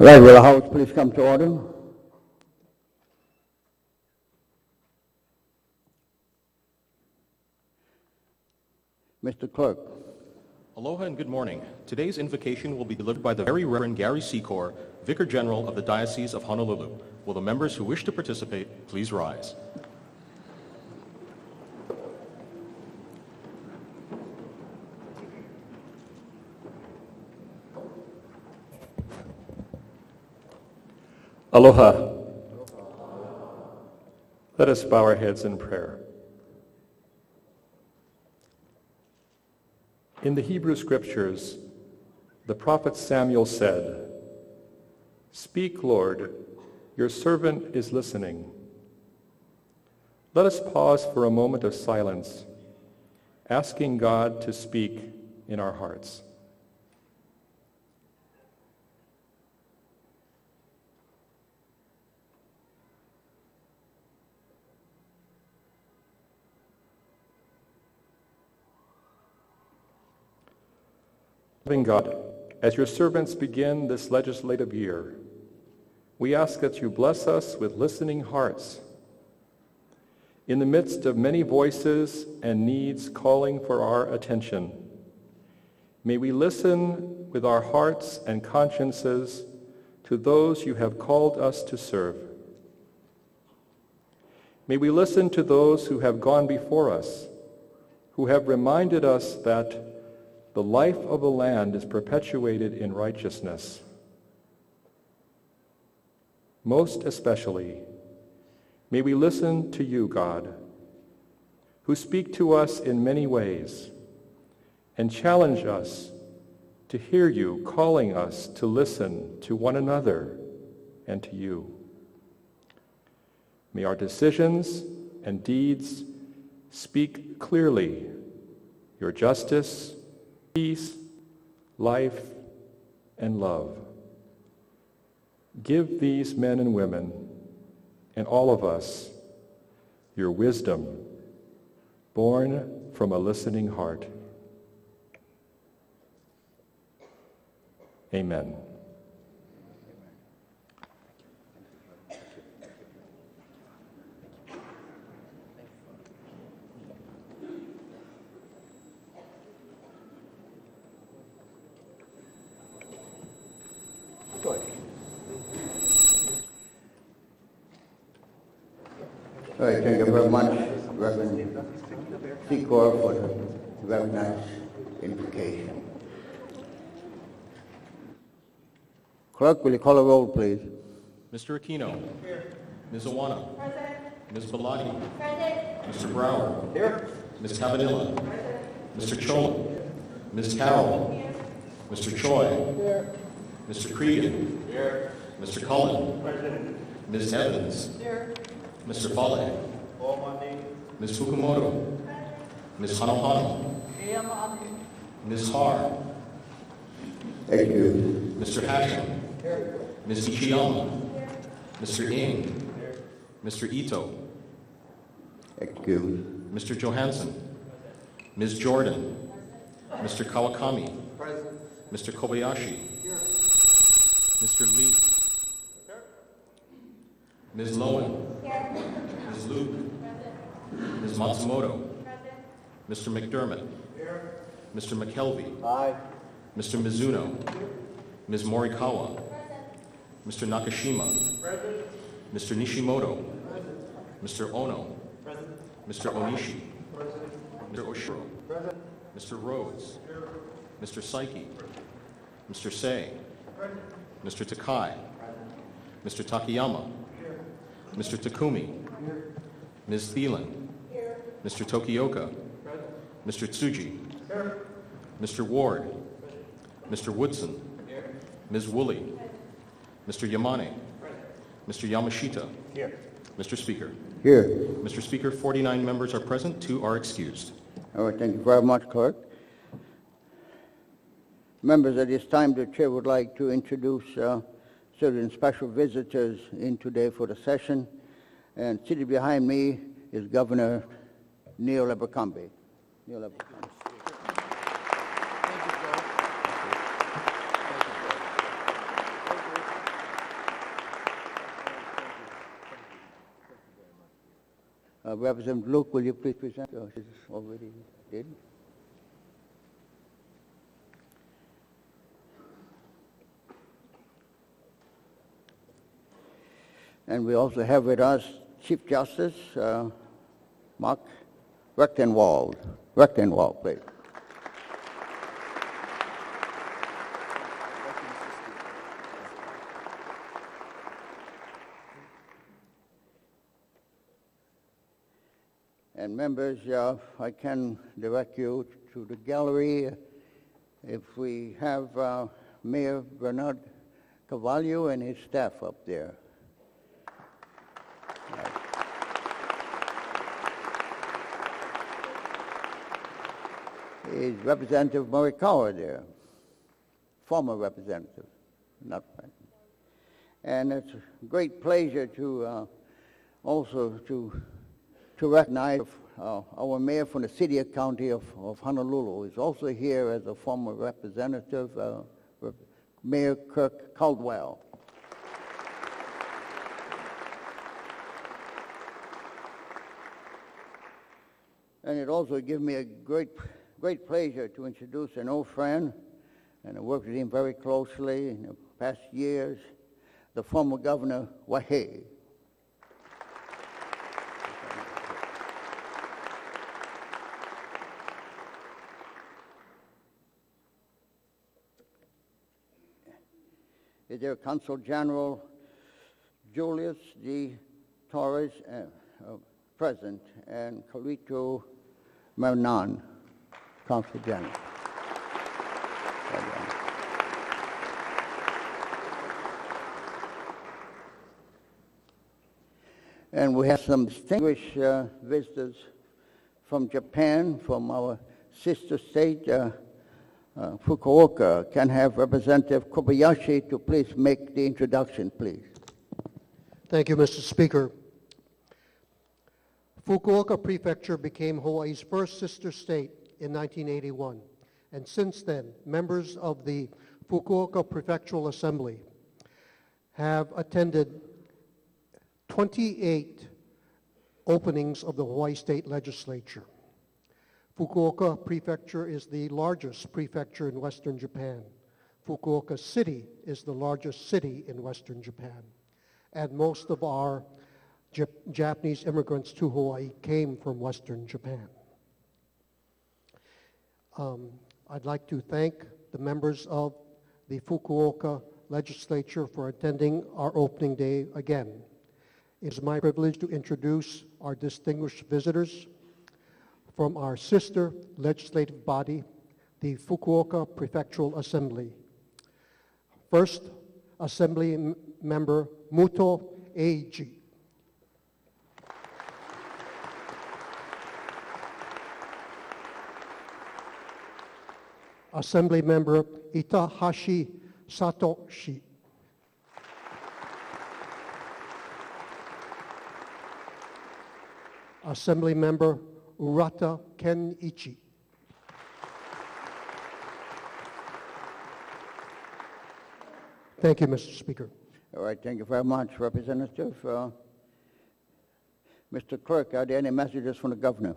Right, will the House please come to order? Mr. Clerk. Aloha and good morning. Today's invocation will be delivered by the Very Reverend Gary Secor, Vicar General of the Diocese of Honolulu. Will the members who wish to participate please rise? Aloha. Let us bow our heads in prayer. In the Hebrew Scriptures, the prophet Samuel said, "Speak, Lord, your servant is listening." Let us pause for a moment of silence, asking God to speak in our hearts. Loving God, as your servants begin this legislative year, we ask that you bless us with listening hearts. In the midst of many voices and needs calling for our attention, may we listen with our hearts and consciences to those you have called us to serve. May we listen to those who have gone before us, who have reminded us that the life of the land is perpetuated in righteousness. Most especially, may we listen to you, God, who speak to us in many ways and challenge us to hear you calling us to listen to one another and to you. May our decisions and deeds speak clearly your justice, peace, life, and love. Give these men and women, and all of us, your wisdom, born from a listening heart. Amen. All right, thank you very much, Reverend Secor, for the very nice invocation. Clerk, will you call a roll, please? Mr. Aquino. Here. Ms. Awana. Present. Ms. Bellotti. Present. Mr. Brower. Here. Ms. Cavanilla. Present. Mr. Chola. Ms. Carroll. Here. Mr. Choi. Here. Mr. Cregan. Here. Mr. Cullen. Present. Ms. Evans. Here. Mr. Fale. Ms. Fukumoto. Ms. Hanohano. Ms. Har. Thank you. Mr. Hashem. Ms. Ichiyama. Mr. Ng. Mr. Ito. Thank you. Mr. Johansson. Ms. Jordan. Mr. Kawakami. Mr. Kobayashi. Mr. Lee. Ms. Lowen. Ms. Luke. Ms. Matsumoto. Mr. McDermott. Mr. McKelvey. Aye. Mr. Mizuno. Ms. Morikawa. Mr. Nakashima. Mr. Nishimoto. Mr. Ono. Mr. Onishi. Mr. Oshiro. Mr. Rhodes. Mr. Saiki. Mr. Sei. Mr. Takai. Mr. Takayama. Mr. Takumi. Ms. Thielen. Mr. Tokioka. Mr. Tsuji. Mr. Ward. Mr. Woodson. Ms. Woolley. Mr. Yamane. Mr. Yamashita. Mr. Speaker. Here. Mr. Speaker, 49 members are present, 2 are excused. All right, thank you very much, Clerk. Members, at this time, the Chair would like to introduce certain special visitors in today for the session. And sitting behind me is Governor Neil Abercrombie. Neil Abercrombie. Representative Luke, will you please present? Oh, this is already did. And we also have with us Chief Justice Mark Rechtenwald. Rechtenwald, please. And members, I can direct you to the gallery if we have Mayor Bernard Carvalho and his staff up there. Is Representative Morikawa there? Former representative, not present. And it's a great pleasure to also to recognize our mayor from the city and county of Honolulu. Is also here as a former representative, Mayor Kirk Caldwell. And it also gives me a great pleasure to introduce an old friend, and I worked with him very closely in the past years, the former Governor Hawai'i. Is there Consul General Julius G. Torres, present, and Carlito Marnan, Consul General. And we have some distinguished visitors from Japan, from our sister state, Fukuoka. Can have Representative Kobayashi to please make the introduction, please. Thank you, Mr. Speaker. Fukuoka Prefecture became Hawaii's first sister state in 1981, and since then, members of the Fukuoka Prefectural Assembly have attended 28 openings of the Hawaii State Legislature. Fukuoka Prefecture is the largest prefecture in Western Japan. Fukuoka City is the largest city in Western Japan. And most of our Japanese immigrants to Hawaii came from Western Japan. I'd like to thank the members of the Fukuoka Legislature for attending our opening day again. It is my privilege to introduce our distinguished visitors from our sister legislative body, the Fukuoka Prefectural Assembly. First, Assembly Member Muto Eiji. Assembly Member Itahashi Satoshi. Assembly Member Urata Kenichi. Thank you, Mr. Speaker. All right, thank you very much, Representative. Mr. Clerk, are there any messages from the Governor?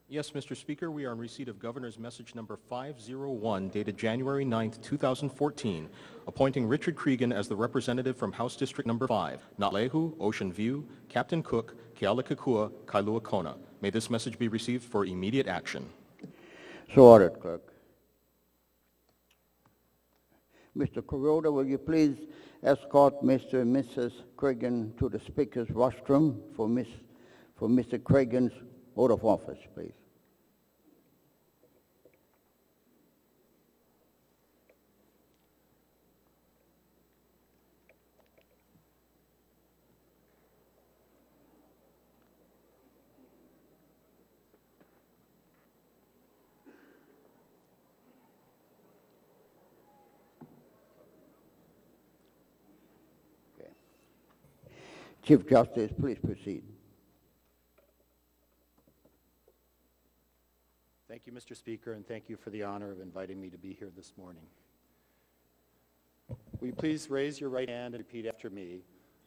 Yes, Mr. Speaker, we are in receipt of Governor's Message Number 501, dated January 9th, 2014, appointing Richard Cregan as the representative from House District Number 5, Na'alehu, Ocean View, Captain Cook, Kealakekua, Kailua Kona. May this message be received for immediate action. So ordered, Clerk. Mr. Kuroda, will you please escort Mr. and Mrs. Cregan to the Speaker's rostrum for Mr. Cregan's oath of office, please. Okay. Chief Justice, please proceed. Thank you, Mr. Speaker, and thank you for the honor of inviting me to be here this morning. Will you please raise your right hand and repeat after me?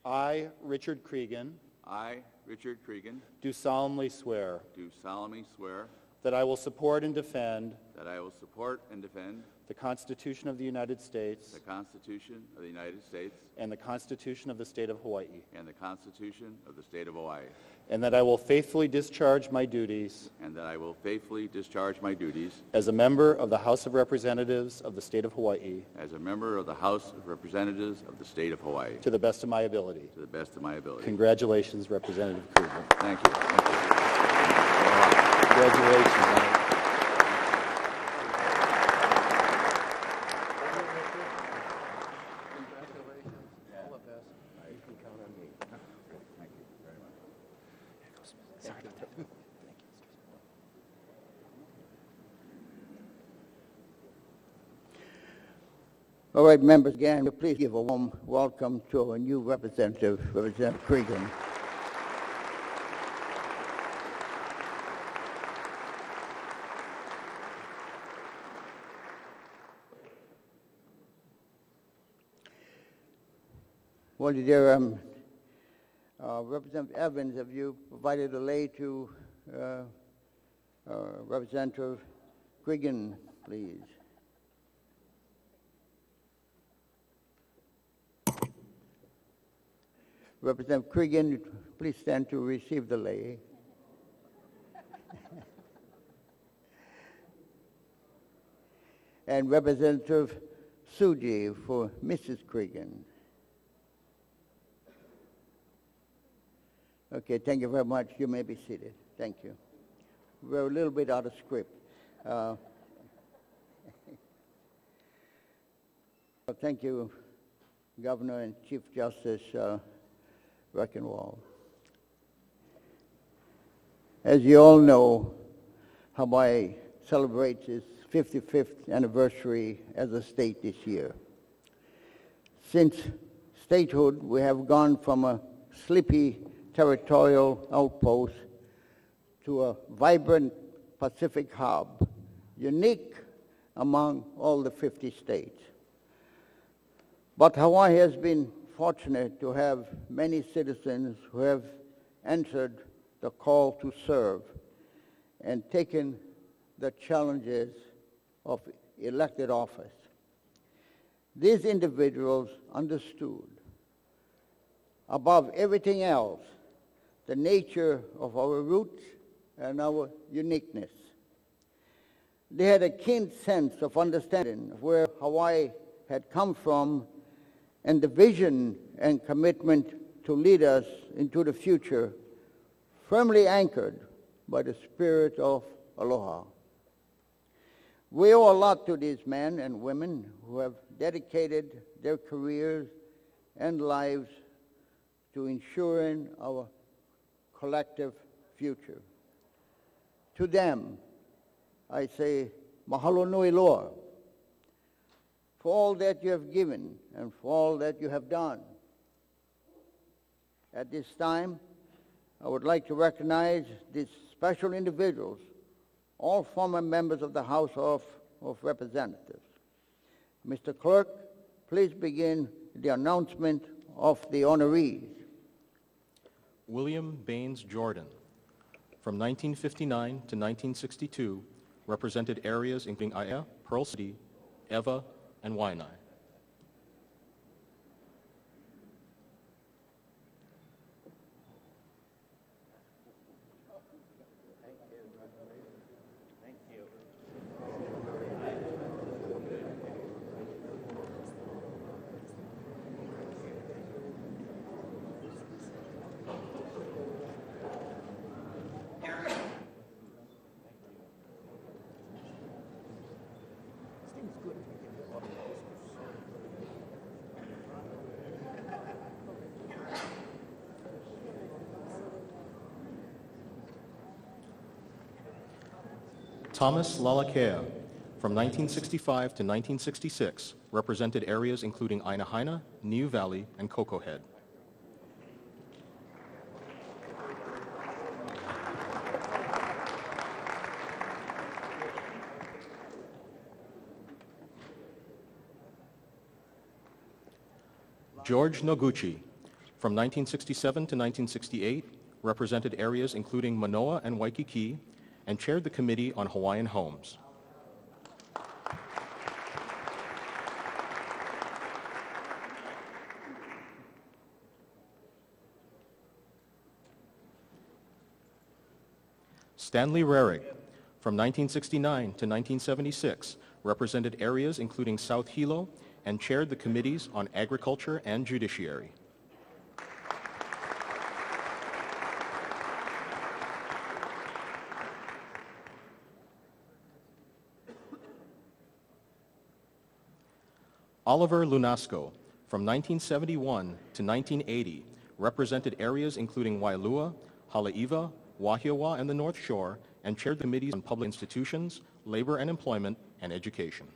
I, Richard Cregan, I, Richard Cregan, do solemnly swear do solemnly swear that I will support and defend that I will support and defend the Constitution of the United States the Constitution of the United States and the Constitution of the State of Hawaii, and the Constitution of the State of Hawaii, and that I will faithfully discharge my duties and that I will faithfully discharge my duties as a member of the House of Representatives of the State of Hawaii as a member of the House of Representatives of the State of Hawaii to the best of my ability. to the best of my ability. Congratulations, Representative Cregan. Thank you. Thank you. Congratulations. All right, members, again, please give a warm welcome to our new representative, Representative Cregan. Well, dear Representative Evans, have you provided a lei to Representative Cregan, please? Representative Cregan, please stand to receive the lei. And Representative Suji for Mrs. Cregan. Okay, thank you very much. You may be seated. Thank you. We're a little bit out of script. Thank you, Governor and Chief Justice Reckenwald. As you all know, Hawaii celebrates its 55th anniversary as a state this year. Since statehood, we have gone from a sleepy territorial outpost to a vibrant Pacific hub, unique among all the 50 states. But Hawaii has been fortunate to have many citizens who have answered the call to serve and taken the challenges of elected office. These individuals understood, above everything else, the nature of our roots and our uniqueness. They had a keen sense of understanding of where Hawaii had come from and the vision and commitment to lead us into the future, firmly anchored by the spirit of aloha. We owe a lot to these men and women who have dedicated their careers and lives to ensuring our collective future. To them, I say, mahalo nui loa, for all that you have given and for all that you have done. At this time, I would like to recognize these special individuals, all former members of the House of Representatives. Mr. Clerk, please begin the announcement of the honorees. William Baines Jordan, from 1959 to 1962, represented areas including Aiea, Pearl City, Ewa, and Waianae. Thomas Lalakea, from 1965 to 1966, represented areas including Ainahaina, Niu Valley, and Cocoa Head. George Noguchi, from From 1967 to 1968, represented areas including Manoa and Waikiki, and chaired the Committee on Hawaiian Homes. Stanley Rarick, from 1969 to 1976, represented areas including South Hilo and chaired the Committees on Agriculture and Judiciary. Oliver Lunasco, from 1971 to 1980, represented areas including Wailua, Haleiwa, Wahiawa, and the North Shore, and chaired the Committees on Public Institutions, Labor and Employment, and Education.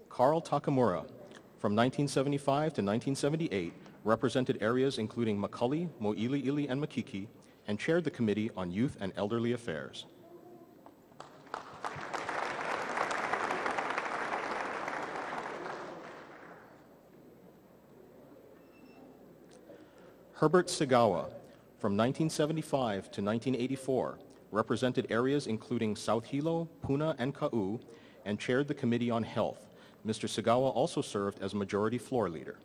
Carl Takamura, from 1975 to 1978, represented areas including Macaulay, Mo'ili'ili, and Makiki, and chaired the Committee on Youth and Elderly Affairs. Herbert Segawa, from 1975 to 1984, represented areas including South Hilo, Puna, and Ka'u, and chaired the Committee on Health. Mr. Segawa also served as Majority Floor Leader.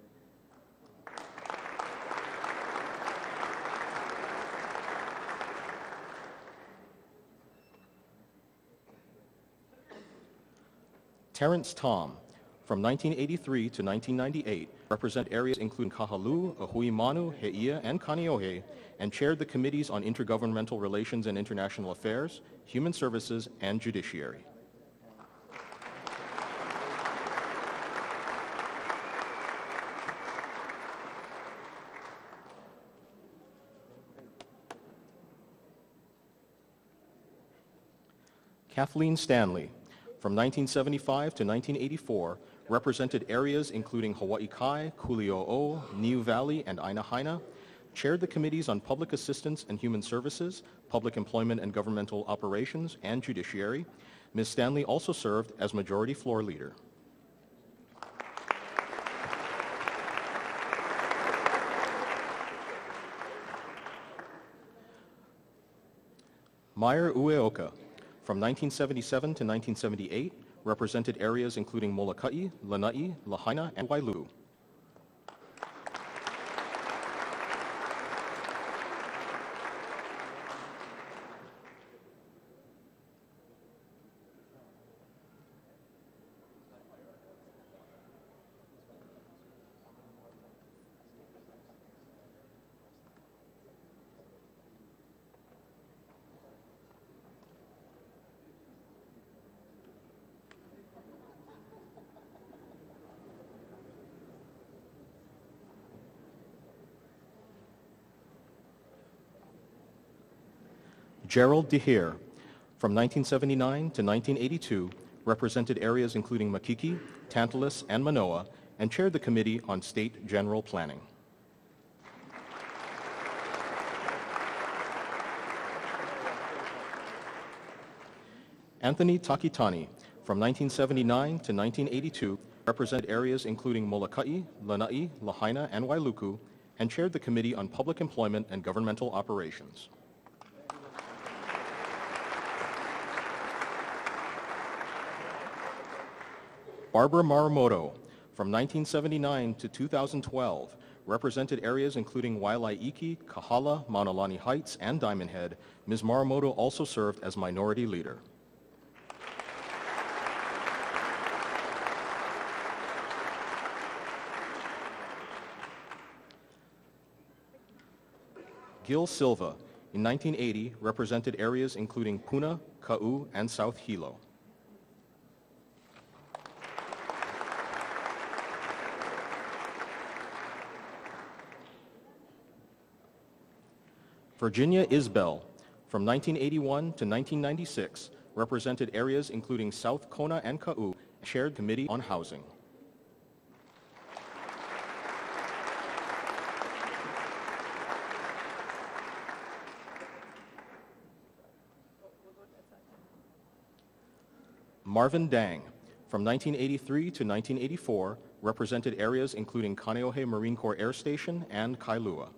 Terrence Tom, from 1983 to 1998, represented areas including Kahalu, Ahuimanu, He'ia, and Kaneohe, and chaired the Committees on Intergovernmental Relations and International Affairs, Human Services, and Judiciary. Kathleen Stanley, from 1975 to 1984, represented areas including Hawaii Kai, Kuli'o'o, Niu Valley, and Aina Haina, chaired the Committees on Public Assistance and Human Services, Public Employment and Governmental Operations, and Judiciary. Ms. Stanley also served as Majority Floor Leader. Meyer Ueoka, from 1977 to 1978, represented areas including Molokai, Lanai, Lahaina, and Wailuku. Gerald DeHere, from 1979 to 1982, represented areas including Makiki, Tantalus, and Manoa, and chaired the Committee on State General Planning. Anthony Takitani, from 1979 to 1982, represented areas including Molokai, Lanai, Lahaina, and Wailuku, and chaired the Committee on Public Employment and Governmental Operations. Barbara Maramoto, from 1979 to 2012, represented areas including Waialaiki, Kahala, Maunalani Heights, and Diamond Head. Ms. Maramoto also served as Minority Leader. Gil Silva, in 1980, represented areas including Puna, Ka'u, and South Hilo. Virginia Isbell, from 1981 to 1996, represented areas including South Kona and Ka'u, chaired Committee on Housing. Marvin Dang, from 1983 to 1984, represented areas including Kaneohe Marine Corps Air Station and Kailua.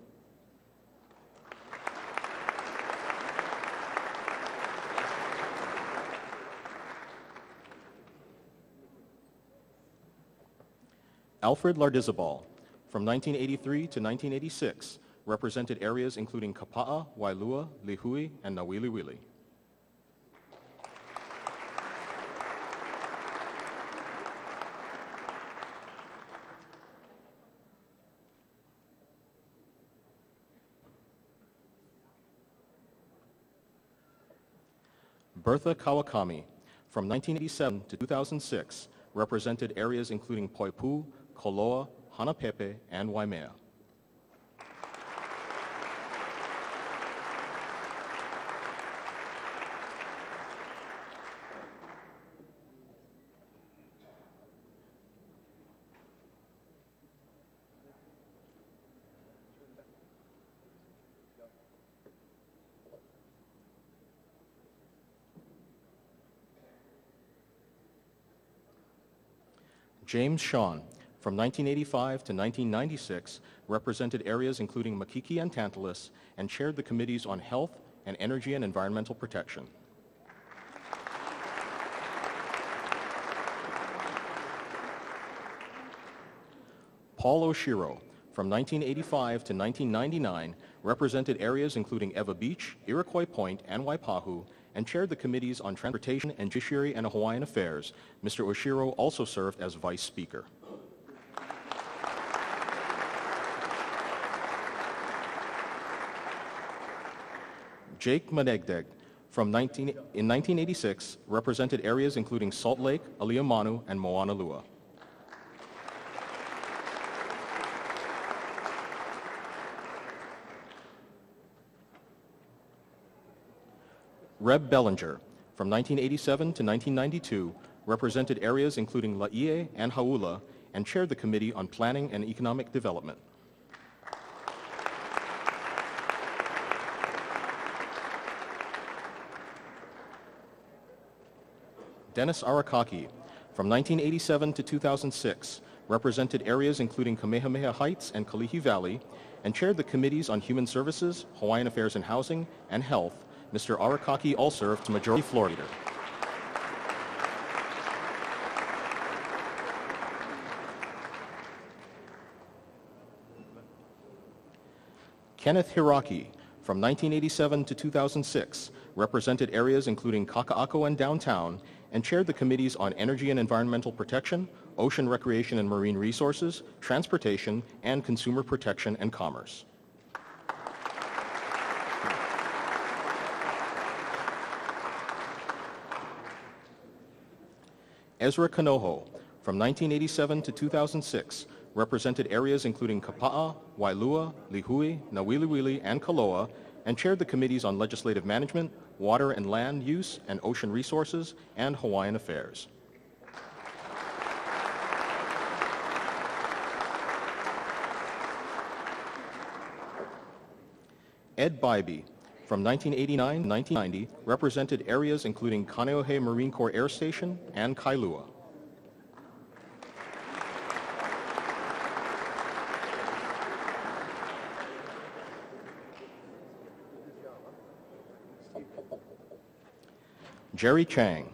Alfred Lardizabal, from 1983 to 1986, represented areas including Kapa'a, Wailua, Lihui, and Nawiliwili. Bertha Kawakami, from 1987 to 2006, represented areas including Poipu, Koloa, Hanapepe, and Waimea. James Shawn, from 1985 to 1996, represented areas including Makiki and Tantalus, and chaired the committees on health and energy and environmental protection. Paul Oshiro, from 1985 to 1999, represented areas including Eva Beach, Iroquois Point, and Waipahu, and chaired the committees on transportation and judiciary and Hawaiian affairs. Mr. Oshiro also served as vice speaker. Jake Manegdeg, in 1986, represented areas including Salt Lake, Aliamanu, and Moanalua. Reb Bellinger, from 1987 to 1992, represented areas including Laie and Haula, and chaired the Committee on Planning and Economic Development. Dennis Arakaki, from 1987 to 2006, represented areas including Kamehameha Heights and Kalihi Valley, and chaired the Committees on Human Services, Hawaiian Affairs and Housing, and Health. Mr. Arakaki also served as Majority Floor Leader. Kenneth Hiraki, from 1987 to 2006, represented areas including Kaka'ako and Downtown, and chaired the Committees on Energy and Environmental Protection, Ocean Recreation and Marine Resources, Transportation, and Consumer Protection and Commerce. Ezra Kanoho, from 1987 to 2006, represented areas including Kapa'a, Wailua, Lihui, Nawiliwili, and Kaloa, and chaired the Committees on Legislative Management, Water and Land Use, and Ocean Resources, and Hawaiian Affairs. Ed Bybee, from 1989 to 1990, represented areas including Kaneohe Marine Corps Air Station and Kailua. Jerry Chang,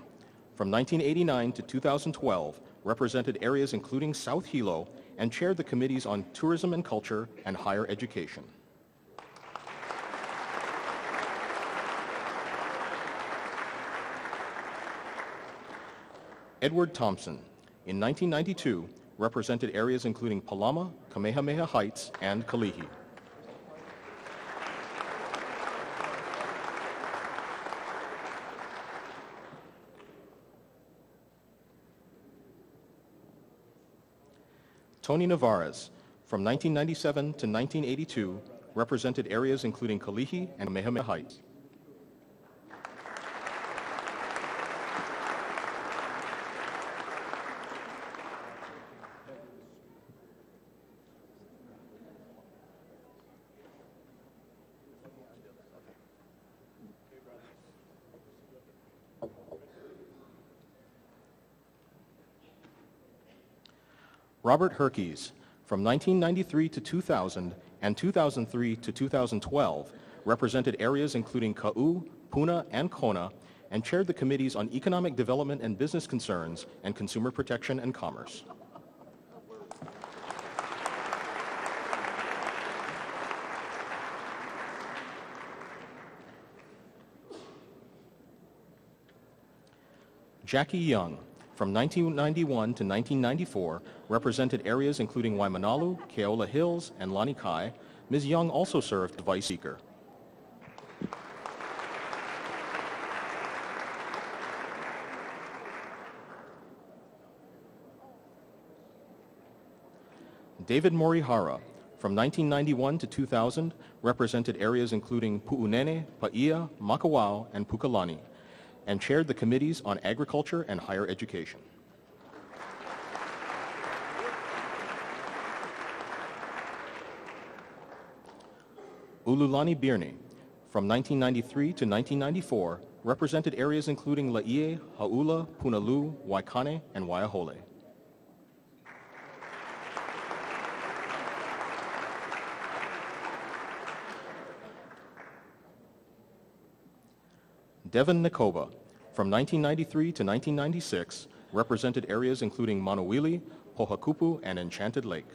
from 1989 to 2012, represented areas including South Hilo, and chaired the Committees on Tourism and Culture and Higher Education. Edward Thompson, in 1992, represented areas including Palama, Kamehameha Heights, and Kalihi. Tony Navarez, from 1997 to 1982, represented areas including Kalihi and Kamehameha Heights. Robert Herkes, from 1993 to 2000 and 2003 to 2012, represented areas including Ka'u, Puna, and Kona, and chaired the committees on economic development and business concerns and consumer protection and commerce. Jackie Young, from 1991 to 1994, represented areas including Waimanalu, Keola Hills, and Lanikai. Ms. Young also served as Vice Speaker. David Morihara, from 1991 to 2000, represented areas including Pu'unene, Paia, Makawao, and Pukalani, and chaired the committees on agriculture and higher education. Ululani Birni, from 1993 to 1994, represented areas including Laie, Hau'ula, Punalu, Waikane, and Waiahole. Devin Nakoba, from 1993 to 1996, represented areas including Manuwili, Pohakupu, and Enchanted Lake.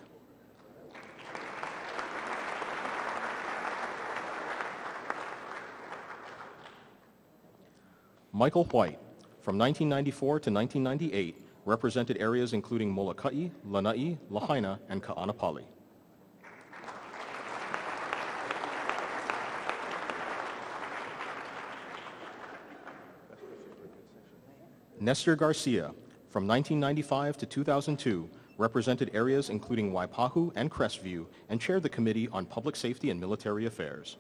Michael White, from 1994 to 1998, represented areas including Molokai, Lanai, Lahaina, and Ka'anapali. Nestor Garcia, from 1995 to 2002, represented areas including Waipahu and Crestview, and chaired the Committee on Public Safety and Military Affairs.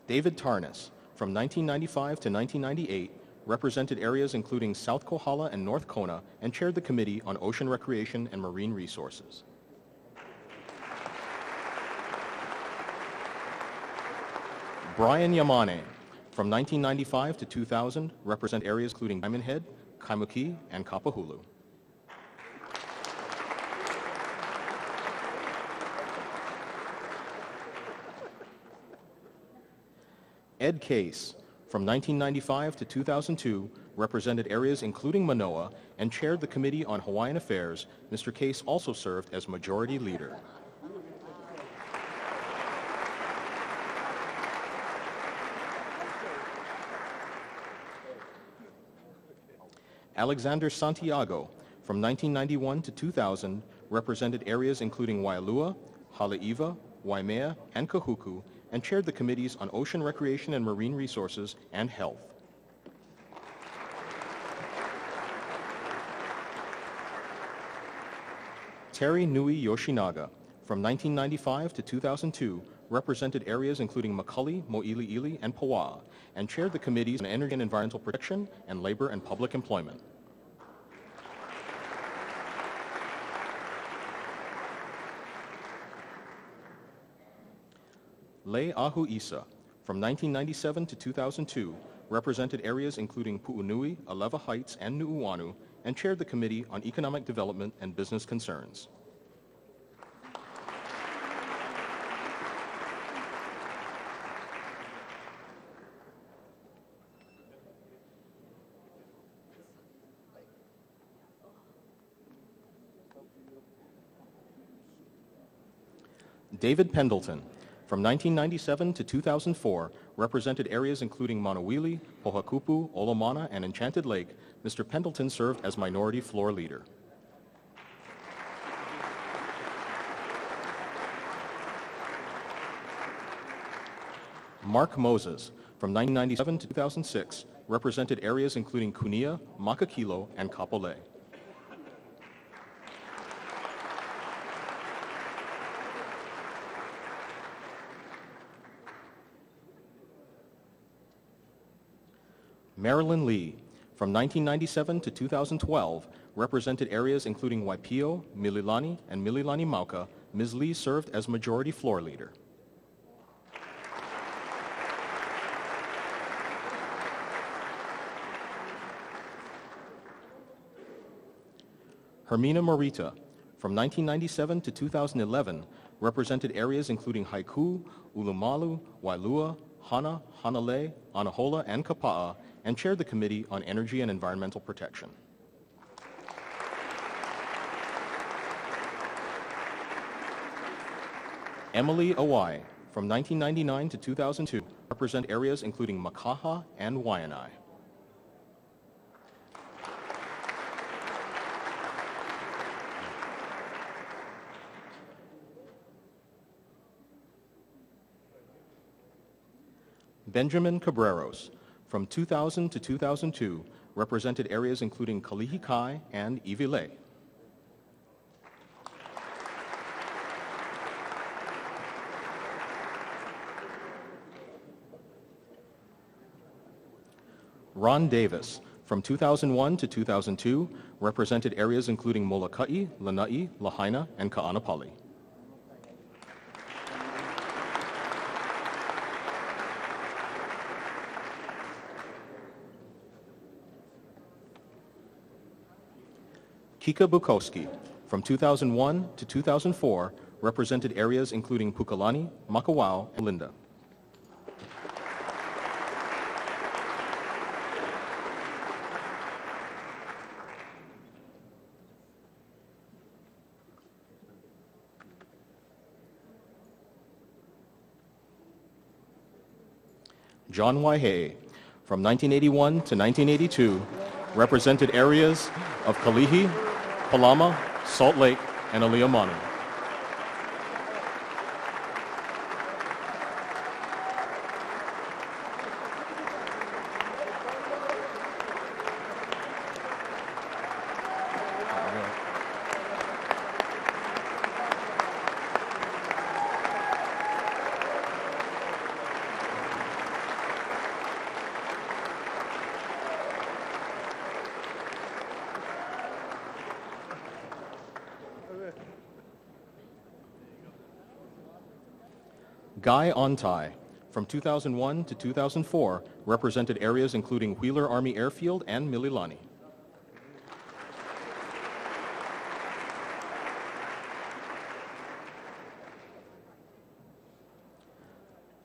David Tarnas, from 1995 to 1998, represented areas including South Kohala and North Kona, and chaired the Committee on Ocean Recreation and Marine Resources. Brian Yamane, from 1995 to 2000, represent areas including Diamond Head, Kaimuki, and Kapahulu. Ed Case, from 1995 to 2002, represented areas including Manoa and chaired the Committee on Hawaiian Affairs. Mr. Case also served as Majority Leader. Alexander Santiago, from 1991 to 2000, represented areas including Waialua, Haleiwa, Waimea, and Kahuku, and chaired the Committees on Ocean Recreation and Marine Resources and Health. Terry Nui Yoshinaga, from 1995 to 2002, represented areas including Macaulay, Mo'iliili, and Paua, and chaired the Committees on Energy and Environmental Protection and Labor and Public Employment. Lei Ahu Isa, from 1997 to 2002, represented areas including Pu'unui, Aleva Heights, and Nu'uanu, and chaired the Committee on Economic Development and Business Concerns. David Pendleton, from 1997 to 2004, represented areas including Manuwili, Pohakupu, Olomana, and Enchanted Lake. Mr. Pendleton served as Minority Floor Leader. Mark Moses, from 1997 to 2006, represented areas including Kunia, Makakilo, and Kapolei. Marilyn Lee, from 1997 to 2012, represented areas including Waipio, Mililani, and Mililani Mauka. Ms. Lee served as Majority Floor Leader. Hermina Morita, from 1997 to 2011, represented areas including Haiku, Ulumalu, Wailua, Hana, Hanalei, Anahola, and Kapa'a, and chaired the Committee on Energy and Environmental Protection. Emily Awai, from 1999 to 2002, represented areas including Makaha and Waianae. Benjamin Cabreros, from 2000 to 2002, represented areas including Kalihi Kai and Iwilei. Ron Davis, from 2001 to 2002, represented areas including Molokai, Lanai, Lahaina, and Ka'anapali. Kika Bukowski, from 2001 to 2004, represented areas including Pukalani, Makawao, and Linda. John Waihee, from 1981 to 1982, represented areas of Kalihi, Palama, Salt Lake, and Aliamanu. Guy Ontai, from 2001 to 2004, represented areas including Wheeler Army Airfield and Mililani.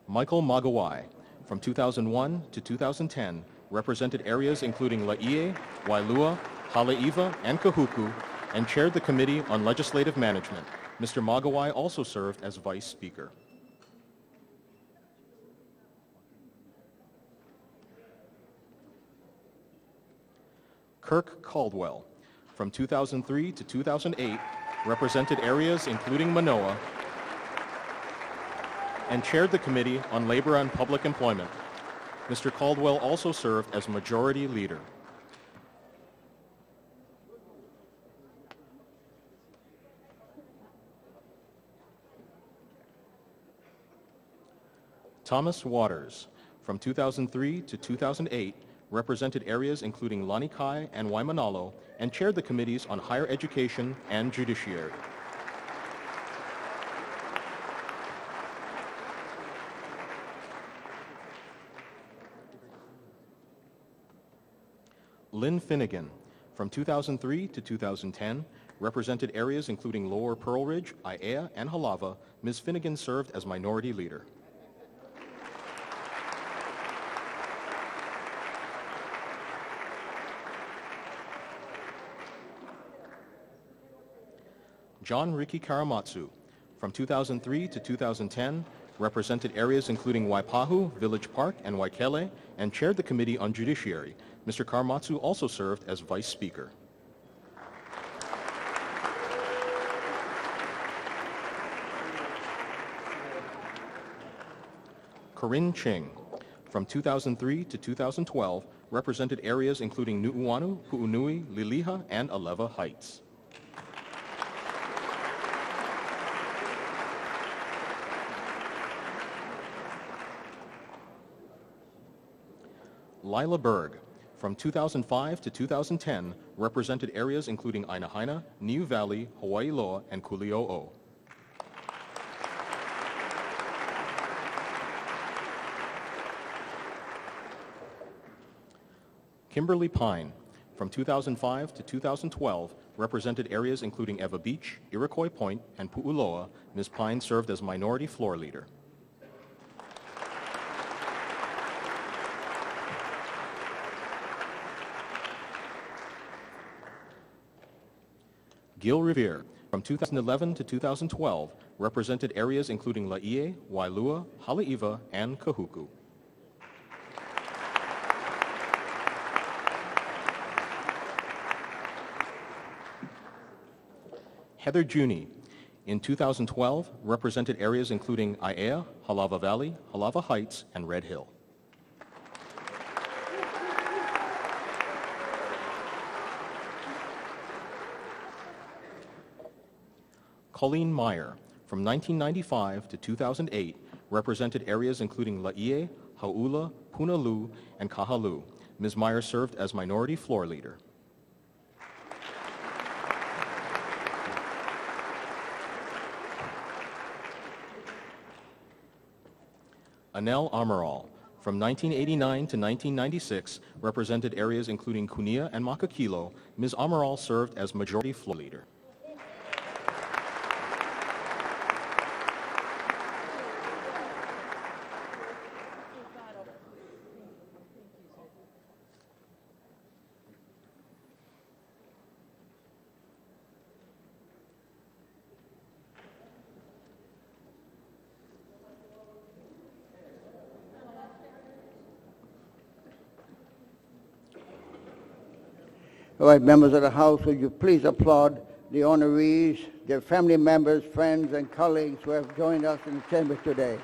Michael Magawai, from 2001 to 2010, represented areas including Laie, Wailua, Haleiwa, and Kahuku, and chaired the Committee on Legislative Management. Mr. Magawai also served as Vice Speaker. Kirk Caldwell, from 2003 to 2008, represented areas including Manoa, and chaired the Committee on Labor and Public Employment. Mr. Caldwell also served as Majority Leader. Thomas Waters, from 2003 to 2008, represented areas including Lanikai and Waimanalo, and chaired the Committees on Higher Education and Judiciary. Lynn Finnegan, from 2003 to 2010, represented areas including Lower Pearl Ridge, Aiea, and Halava. Ms. Finnegan served as Minority Leader. John Ricky Karamatsu, from 2003 to 2010, represented areas including Waipahu, Village Park, and Waikele, and chaired the Committee on Judiciary. Mr. Karamatsu also served as Vice Speaker. Corinne Ching, from 2003 to 2012, represented areas including Nu'uanu, Pu'unui, Liliha, and Aleva Heights. Lila Berg, from 2005 to 2010, represented areas including Ainahaina, Niu Valley, Hawaii Loa, and Kuli'o'o. Kimberly Pine, from 2005 to 2012, represented areas including Eva Beach, Iroquois Point, and Pu'uloa. Ms. Pine served as Minority Floor Leader. Gil Revere, from 2011 to 2012, represented areas including Laie, Wailua, Haleiwa, and Kahuku. Heather Juni, in 2012, represented areas including Aiea, Halava Valley, Halava Heights, and Red Hill. Colleen Meyer, from 1995 to 2008, represented areas including Laie, Hauula, Punalu, and Kahalu. Ms. Meyer served as Minority Floor Leader. Anel Amaral, from 1989 to 1996, represented areas including Kunia and Makakilo. Ms. Amaral served as Majority Floor Leader. All right, members of the House, would you please applaud the honorees, their family members, friends, and colleagues who have joined us in the chamber today.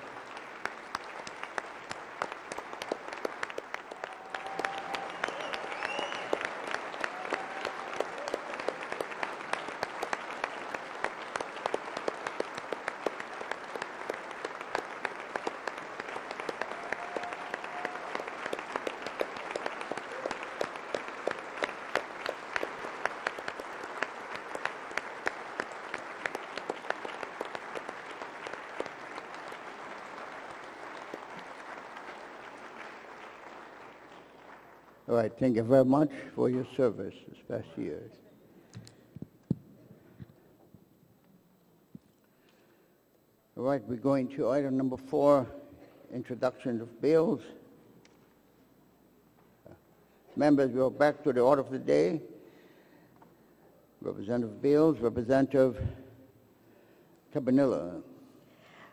All right, thank you very much for your service this past year. All right, we're going to item number 4, introduction of bills. Members, we're back to the order of the day. Representative Bills, Representative Cabanilla.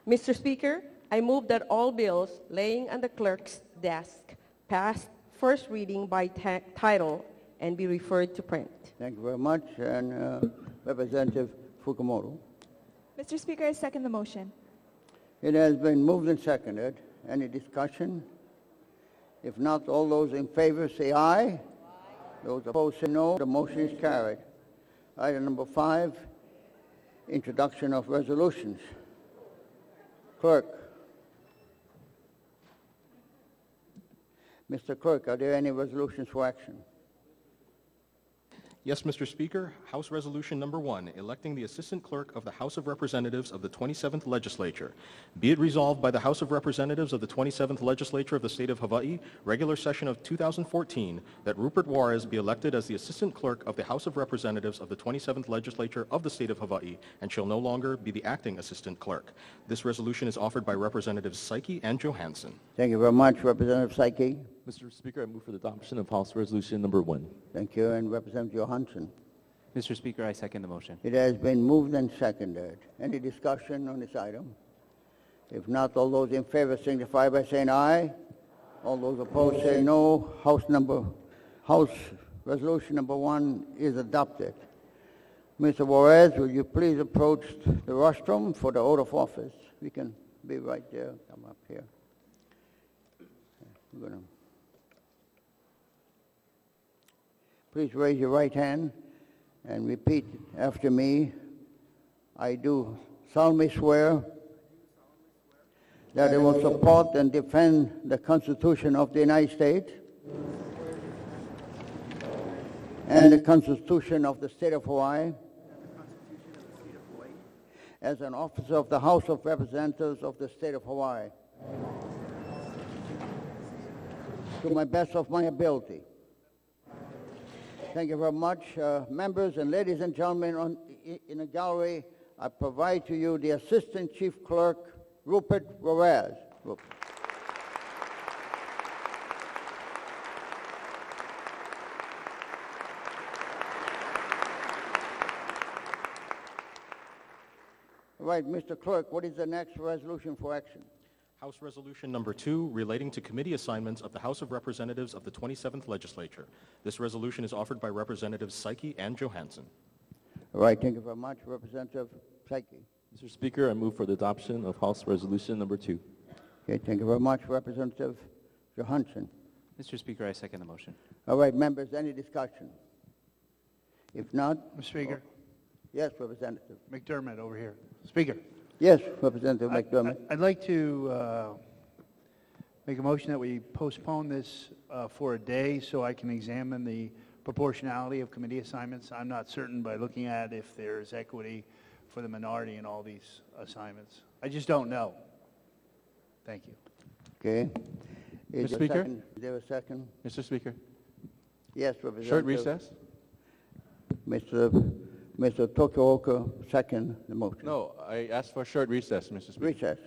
Mr. Speaker, I move that all bills laying on the clerk's desk pass first reading by title and be referred to print. Thank you very much. And Representative Fukumoto. Mr. Speaker, I second the motion. It has been moved and seconded. Any discussion? If not, all those in favor say aye. Those opposed say no. The motion is carried. Item number 5, introduction of resolutions. Clerk. Mr. Clerk, are there any resolutions for action? Yes, Mr. Speaker. House Resolution Number 1, electing the Assistant Clerk of the House of Representatives of the 27th Legislature. Be it resolved by the House of Representatives of the 27th Legislature of the State of Hawaii, regular session of 2014, that Rupert Juarez be elected as the Assistant Clerk of the House of Representatives of the 27th Legislature of the State of Hawaii and shall no longer be the Acting Assistant Clerk. This resolution is offered by Representatives Saiki and Johansson. Thank you very much, Representative Saiki. Mr. Speaker, I move for the adoption of House Resolution Number 1. Thank you. And Representative Johansson. Mr. Speaker, I second the motion. It has been moved and seconded. Any discussion on this item? If not, all those in favor signify by saying aye. All those opposed say no. House Resolution Number 1 is adopted. Mr. Juarez, will you please approach the rostrum for the oath of office? We can be right there. Come up here. We're gonna... Please raise your right hand and repeat after me. I do solemnly swear that I will support and defend the Constitution of the United States and the Constitution of the State of Hawaii as an officer of the House of Representatives of the State of Hawaii to my best of my ability. Thank you very much. Members and ladies and gentlemen in the gallery, I provide to you the Assistant Chief Clerk, Rupert Ruiz. Rupert. All right, Mr. Clerk, what is the next resolution for action? House Resolution Number 2, relating to committee assignments of the House of Representatives of the 27th Legislature. This resolution is offered by Representatives Psyche and Johansson. All right, thank you very much. Representative Psyche. Mr. Speaker, I move for the adoption of House Resolution Number 2. Okay, thank you very much. Representative Johansson. Mr. Speaker, I second the motion. All right, members, any discussion? If not... Mr. Speaker. Yes, Representative. McDermott over here. Speaker. Yes, Representative McDermott. I'd like to make a motion that we postpone this for a day so I can examine the proportionality of committee assignments. I'm not certain by looking at if there's equity for the minority in all these assignments. I just don't know. Thank you. Okay. Mr. Speaker? Is there a second? Mr. Speaker? Yes, Representative. Short recess? Mr. Tokioka, second the motion. No, I asked for a short recess, Mr. Speaker. Recess.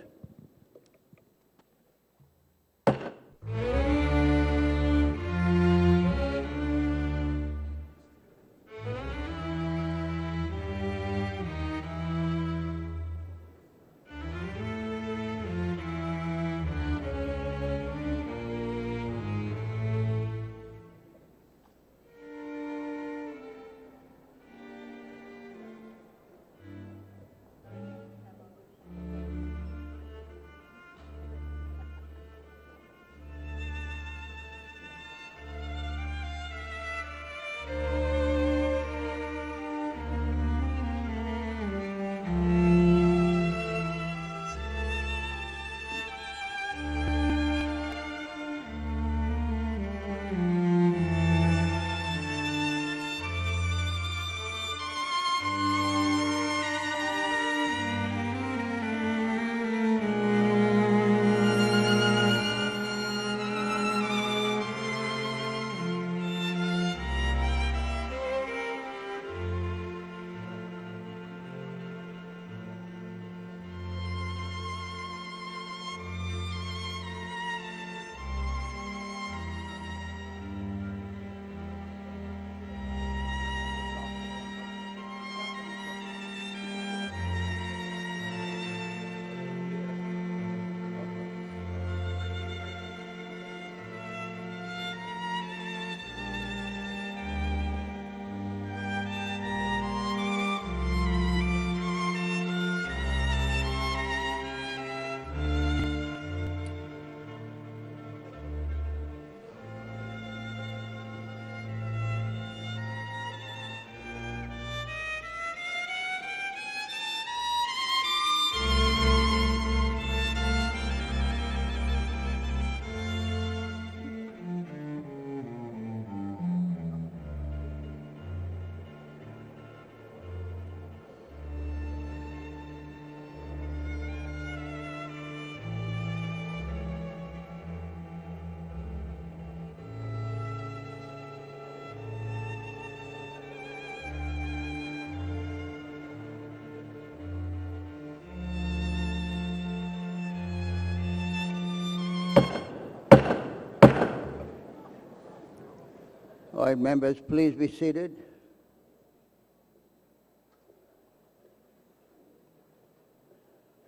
All right, members, please be seated.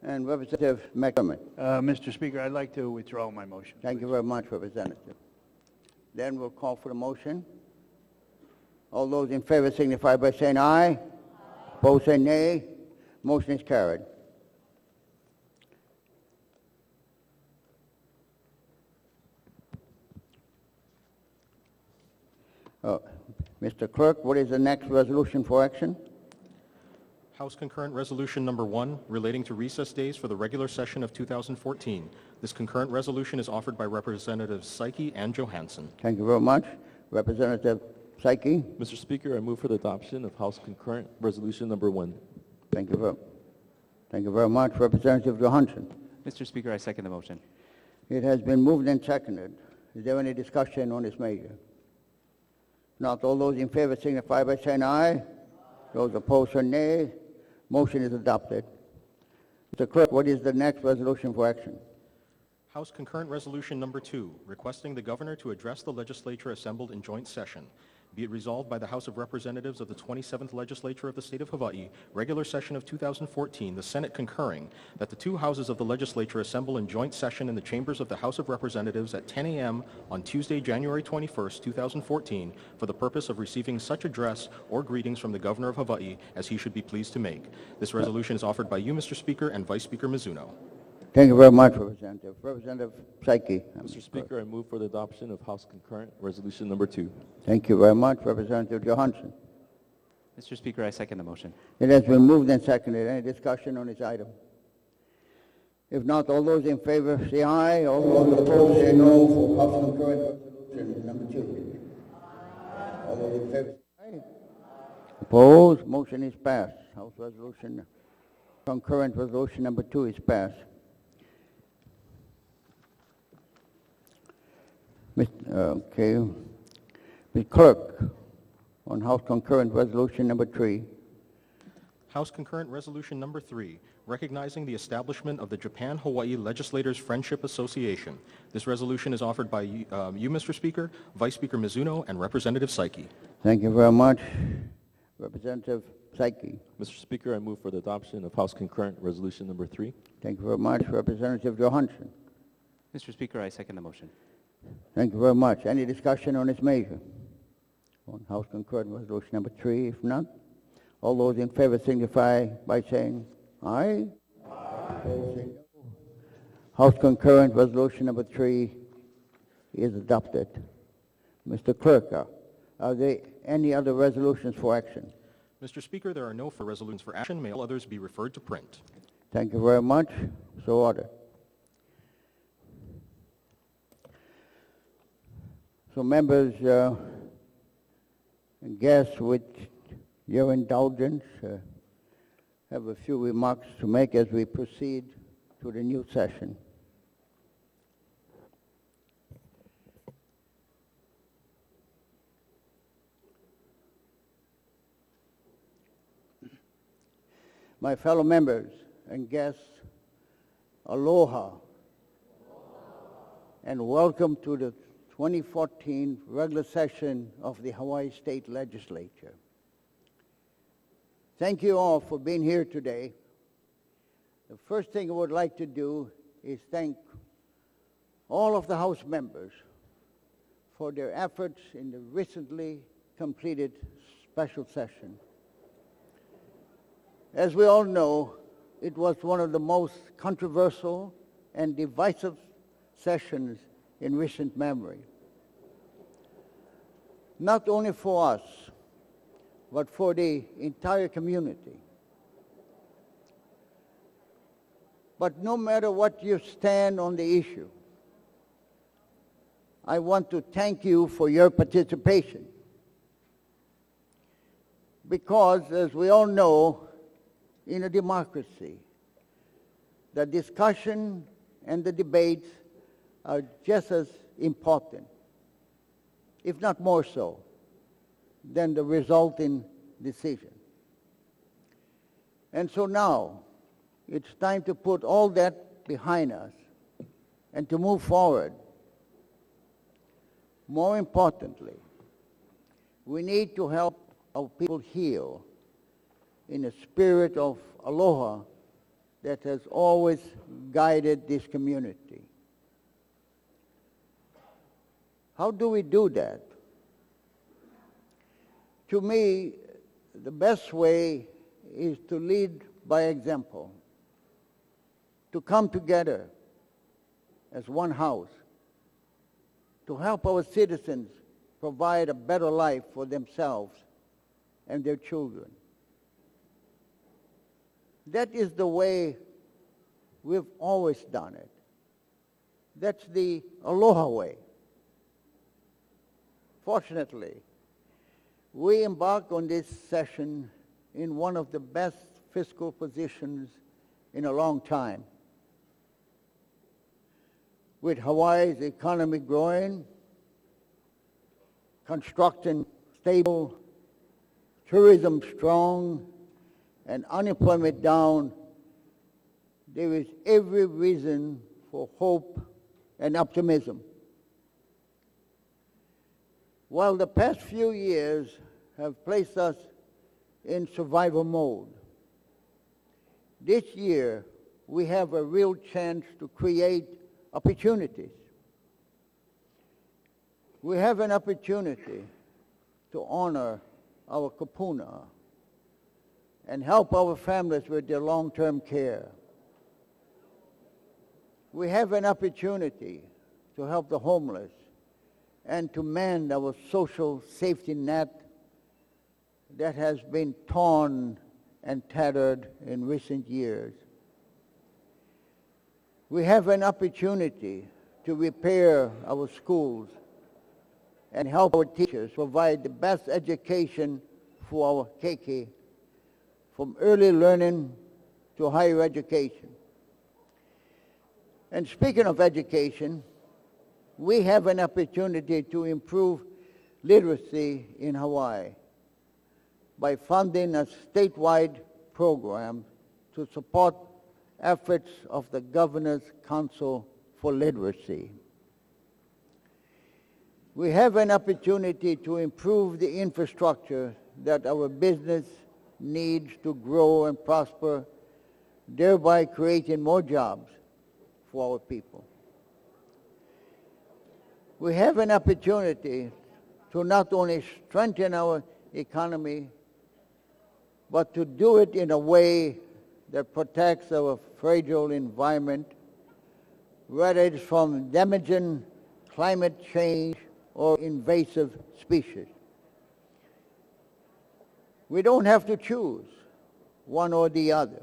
And Representative McDermott. Mr. Speaker, I'd like to withdraw my motion. Thank you very much, Representative. Then we'll call for the motion. All those in favor signify by saying aye. Opposed say nay. Motion is carried. Mr. Clerk, what is the next resolution for action? House Concurrent Resolution Number 1, relating to recess days for the regular session of 2014. This concurrent resolution is offered by Representatives Psyche and Johansson. Thank you very much. Representative Psyche. Mr. Speaker, I move for the adoption of House Concurrent Resolution Number 1. Thank you very much. Representative Johansson. Mr. Speaker, I second the motion. It has been moved and seconded. Is there any discussion on this measure? Not all those in favor signify by saying aye. Those opposed say nay. Motion is adopted. Mr. Clerk, what is the next resolution for action? House Concurrent Resolution Number 2, requesting the Governor to address the Legislature assembled in joint session. Be it resolved by the House of Representatives of the 27th Legislature of the State of Hawaii, regular session of 2014, the Senate concurring, that the two houses of the Legislature assemble in joint session in the chambers of the House of Representatives at 10 a.m. on Tuesday, January 21st, 2014, for the purpose of receiving such address or greetings from the Governor of Hawaii as he should be pleased to make. This resolution is offered by you, Mr. Speaker, and Vice Speaker Mizuno. Thank you very much, Representative. Representative Psyche. Mr. Speaker, I move for the adoption of House Concurrent Resolution Number 2. Thank you very much, Representative Johansson. Mr. Speaker, I second the motion. It has been moved and seconded. Any discussion on this item? If not, all those in favor say aye. All those opposed say no for House Concurrent Resolution Number 2. All those in favor say aye. Opposed? Motion is passed. House Resolution Concurrent Resolution Number 2 is passed. Okay. Ms. Clerk, on House Concurrent Resolution Number 3. House Concurrent Resolution Number 3, recognizing the establishment of the Japan-Hawaii Legislators Friendship Association. This resolution is offered by you, Mr. Speaker, Vice Speaker Mizuno, and Representative Psyche. Thank you very much. Representative Psyche. Mr. Speaker, I move for the adoption of House Concurrent Resolution Number 3. Thank you very much. Representative Johansson. Mr. Speaker, I second the motion. Thank you very much. Any discussion on this measure? On House Concurrent Resolution Number 3, if not, all those in favor signify by saying aye. Aye. House Concurrent Resolution Number 3 is adopted. Mr. Clerk, are there any other resolutions for action? Mr. Speaker, there are no resolutions for action. May all others be referred to print. Thank you very much. So ordered. So members, and guests, with your indulgence, have a few remarks to make as we proceed to the new session. My fellow members and guests, aloha, and welcome to the 2014 regular session of the Hawaii State Legislature. Thank you all for being here today. The first thing I would like to do is thank all of the House members for their efforts in the recently completed special session. As we all know, it was one of the most controversial and divisive sessions in recent memory. Not only for us, but for the entire community. But no matter what you stand on the issue, I want to thank you for your participation. Because, as we all know, in a democracy, the discussion and the debates are just as important, if not more so, than the resulting decision. And so now, it's time to put all that behind us and to move forward. More importantly, we need to help our people heal in a spirit of aloha that has always guided this community. How do we do that? To me, the best way is to lead by example, to come together as one house, to help our citizens provide a better life for themselves and their children. That is the way we've always done it. That's the aloha way. Fortunately, we embark on this session in one of the best fiscal positions in a long time. With Hawaii's economy growing, construction stable, tourism strong, and unemployment down, there is every reason for hope and optimism. While the past few years have placed us in survival mode, this year we have a real chance to create opportunities. We have an opportunity to honor our kupuna and help our families with their long-term care. We have an opportunity to help the homeless and to mend our social safety net that has been torn and tattered in recent years. We have an opportunity to repair our schools and help our teachers provide the best education for our keiki, from early learning to higher education. And speaking of education, we have an opportunity to improve literacy in Hawaii by funding a statewide program to support efforts of the Governor's Council for Literacy. We have an opportunity to improve the infrastructure that our business needs to grow and prosper, thereby creating more jobs for our people. We have an opportunity to not only strengthen our economy, but to do it in a way that protects our fragile environment, whether it's from damaging climate change or invasive species. We don't have to choose one or the other.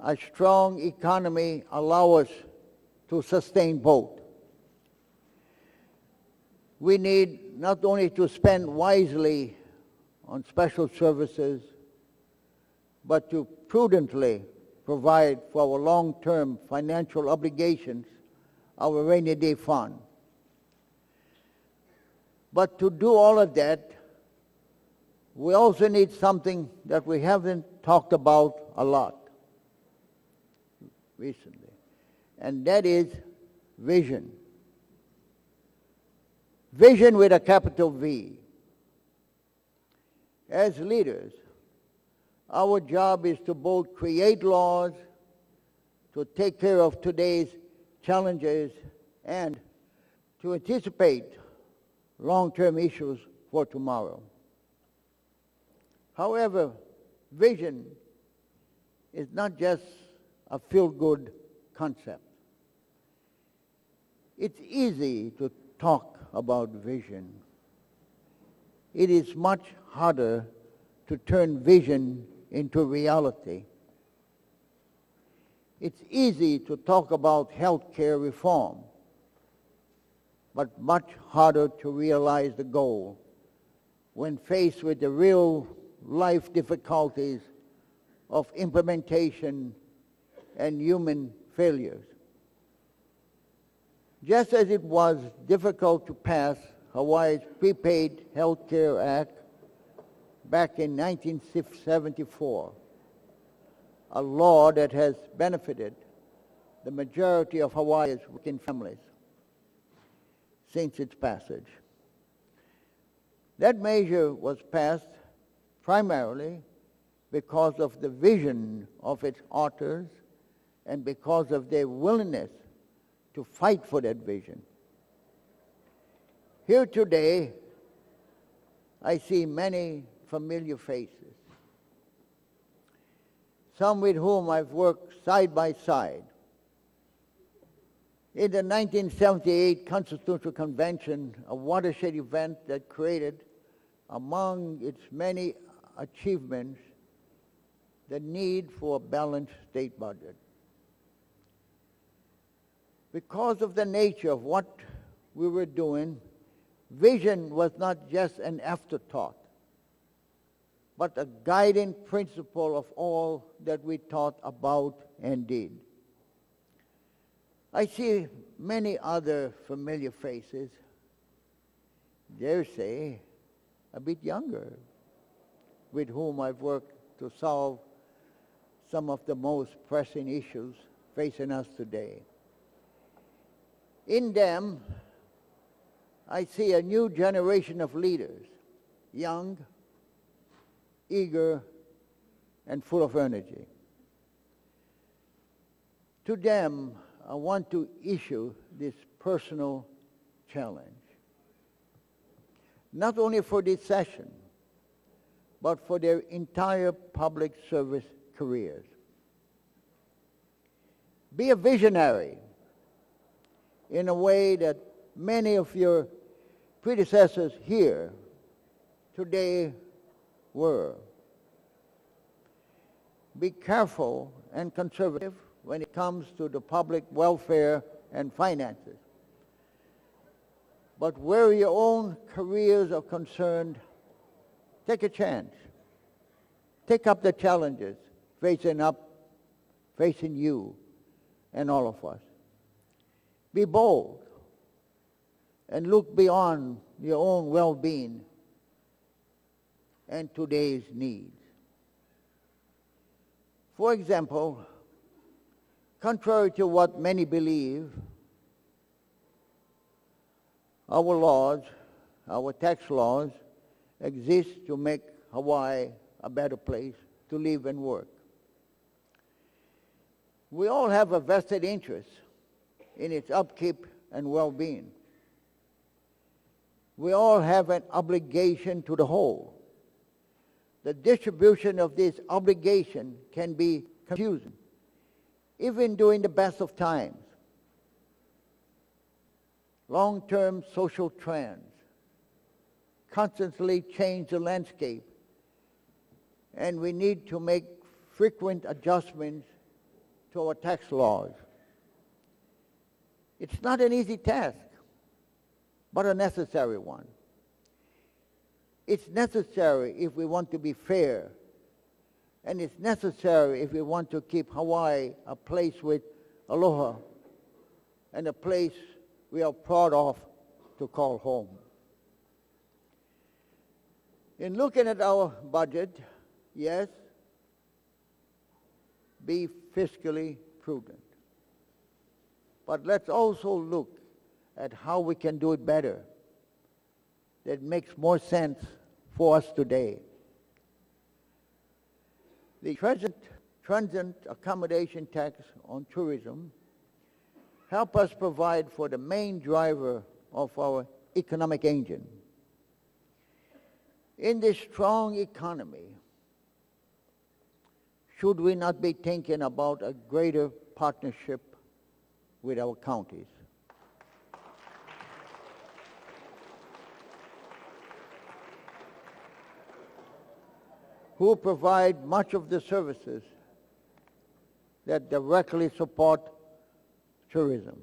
A strong economy allows us to sustain both. We need not only to spend wisely on special services, but to prudently provide for our long-term financial obligations, our rainy day fund. But to do all of that, we also need something that we haven't talked about a lot recently, and that is vision. Vision with a capital V. As leaders, our job is to both create laws, to take care of today's challenges, and to anticipate long-term issues for tomorrow. However, vision is not just a feel-good concept. It's easy to talk about vision. It is much harder to turn vision into reality. It's easy to talk about health care reform, but much harder to realize the goal when faced with the real life difficulties of implementation and human failures. Just as it was difficult to pass Hawaii's Prepaid Health Care Act back in 1974, a law that has benefited the majority of Hawaii's working families since its passage. That measure was passed primarily because of the vision of its authors and because of their willingness to fight for that vision. Here today, I see many familiar faces, some with whom I've worked side by side. In the 1978 Constitutional Convention, a watershed event that created, among its many achievements, the need for a balanced state budget. Because of the nature of what we were doing, vision was not just an afterthought, but a guiding principle of all that we thought about and did. I see many other familiar faces, dare say, a bit younger, with whom I've worked to solve some of the most pressing issues facing us today. In them, I see a new generation of leaders, young, eager, and full of energy. To them, I want to issue this personal challenge. Not only for this session, but for their entire public service careers. Be a visionary in a way that many of your predecessors here today were. Be careful and conservative when it comes to the public welfare and finances. But where your own careers are concerned, take a chance. Take up the challenges facing you and all of us. Be bold and look beyond your own well-being and today's needs. For example, contrary to what many believe, our laws, our tax laws, exist to make Hawaii a better place to live and work. We all have a vested interest in its upkeep and well-being. We all have an obligation to the whole. The distribution of this obligation can be confusing, even during the best of times. Long-term social trends constantly change the landscape, and we need to make frequent adjustments to our tax laws. It's not an easy task, but a necessary one. It's necessary if we want to be fair, and it's necessary if we want to keep Hawaii a place with aloha and a place we are proud of to call home. In looking at our budget, yes, be fiscally prudent. But let's also look at how we can do it better. That makes more sense for us today. The transient accommodation tax on tourism help us provide for the main driver of our economic engine. In this strong economy, should we not be thinking about a greater partnership with our counties? Who provide much of the services that directly support tourism.